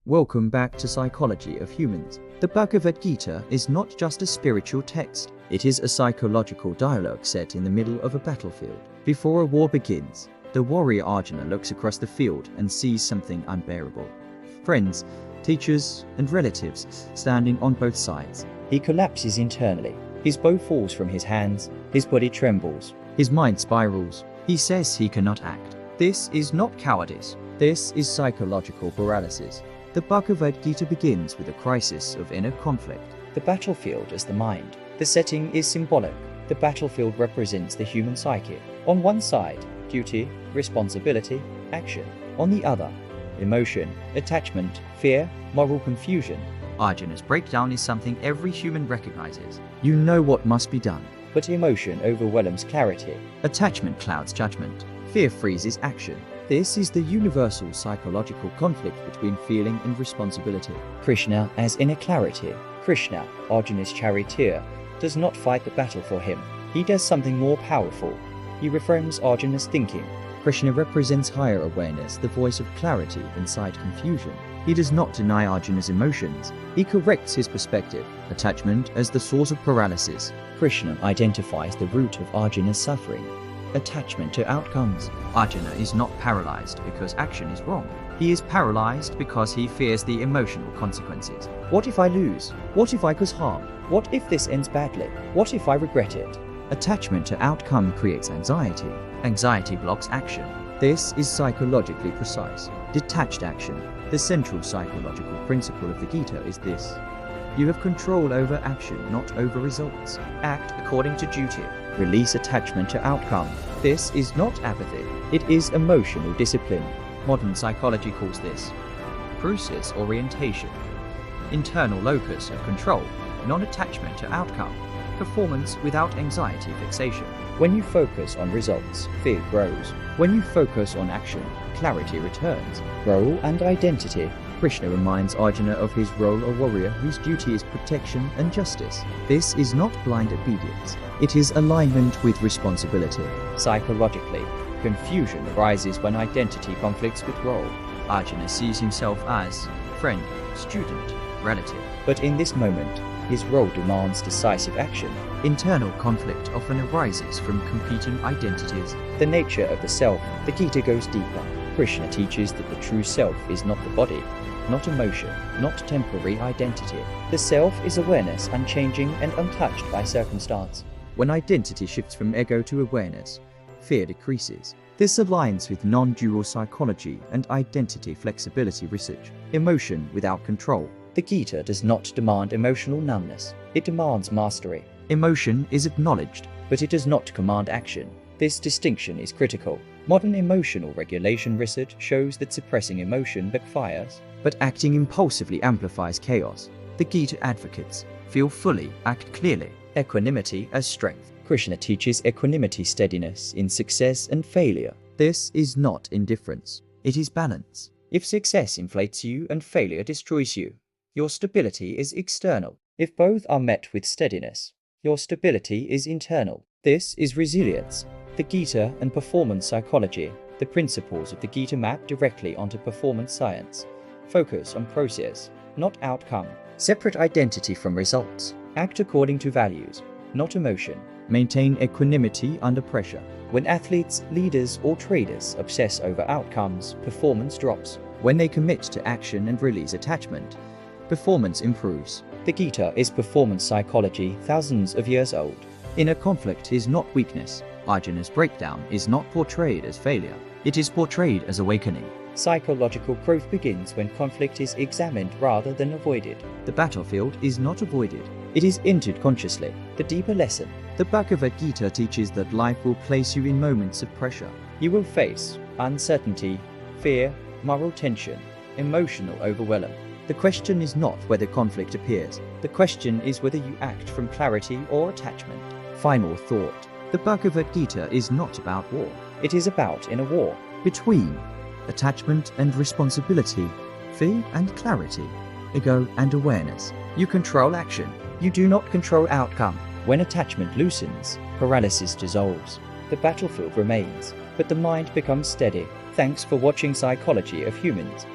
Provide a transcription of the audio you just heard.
Welcome back to Psychology of Humans. The Bhagavad Gita is not just a spiritual text, it is a psychological dialogue set in the middle of a battlefield. Before a war begins, the warrior Arjuna looks across the field and sees something unbearable. Friends, teachers, and relatives standing on both sides. He collapses internally. His bow falls from his hands, his body trembles, his mind spirals. He says he cannot act. This is not cowardice. This is psychological paralysis. The Bhagavad Gita begins with a crisis of inner conflict. The battlefield is the mind. The setting is symbolic. The battlefield represents the human psyche. On one side, duty, responsibility, action. On the other, emotion, attachment, fear, moral confusion. Arjuna's breakdown is something every human recognizes. You know what must be done, but emotion overwhelms clarity. Attachment clouds judgment. Fear freezes action. This is the universal psychological conflict between feeling and responsibility. Krishna as inner clarity. Krishna, Arjuna's charioteer, does not fight the battle for him. He does something more powerful. He reframes Arjuna's thinking. Krishna represents higher awareness, the voice of clarity inside confusion. He does not deny Arjuna's emotions. He corrects his perspective. Attachment as the source of paralysis. Krishna identifies the root of Arjuna's suffering. Attachment to outcomes. Arjuna is not paralyzed because action is wrong. He is paralyzed because he fears the emotional consequences. What if I lose? What if I cause harm? What if this ends badly? What if I regret it? Attachment to outcome creates anxiety. Anxiety blocks action. This is psychologically precise. Detached action. The central psychological principle of the Gita is this. You have control over action, not over results. Act according to duty. Release attachment to outcome. This is not apathy. It is emotional discipline. Modern psychology calls this process orientation. Internal locus of control, non-attachment to outcome. Performance without anxiety fixation. When you focus on results, fear grows. When you focus on action, clarity returns. Role and identity. Krishna reminds Arjuna of his role of warrior whose duty is protection and justice. This is not blind obedience. It is alignment with responsibility. Psychologically, confusion arises when identity conflicts with role. Arjuna sees himself as friend, student, relative. But in this moment, his role demands decisive action. Internal conflict often arises from competing identities. The nature of the self. The Gita goes deeper. Krishna teaches that the true self is not the body, not emotion, not temporary identity. The self is awareness, unchanging and untouched by circumstance. When identity shifts from ego to awareness, fear decreases. This aligns with non-dual psychology and identity flexibility research. Emotion without control. The Gita does not demand emotional numbness. It demands mastery. Emotion is acknowledged, but it does not command action. This distinction is critical. Modern emotional regulation research shows that suppressing emotion backfires, but acting impulsively amplifies chaos. The Gita advocates feel fully, act clearly. Equanimity as strength. Krishna teaches equanimity, steadiness in success and failure. This is not indifference. It is balance. If success inflates you and failure destroys you, your stability is external. If both are met with steadiness, your stability is internal. This is resilience. The Gita and performance psychology. The principles of the Gita map directly onto performance science. Focus on process, not outcome. Separate identity from results. Act according to values, not emotion. Maintain equanimity under pressure. When athletes, leaders, or traders obsess over outcomes, performance drops. When they commit to action and release attachment, performance improves. The Gita is performance psychology thousands of years old. Inner conflict is not weakness. Arjuna's breakdown is not portrayed as failure. It is portrayed as awakening. Psychological growth begins when conflict is examined rather than avoided. The battlefield is not avoided. It is entered consciously. The deeper lesson. The Bhagavad Gita teaches that life will place you in moments of pressure. You will face uncertainty, fear, moral tension, emotional overwhelm. The question is not whether conflict appears. The question is whether you act from clarity or attachment. Final thought. The Bhagavad Gita is not about war. It is about inner war. Between attachment and responsibility, fear and clarity, ego and awareness. You control action. You do not control outcome. When attachment loosens, paralysis dissolves. The battlefield remains, but the mind becomes steady. Thanks for watching Psychology of Humans.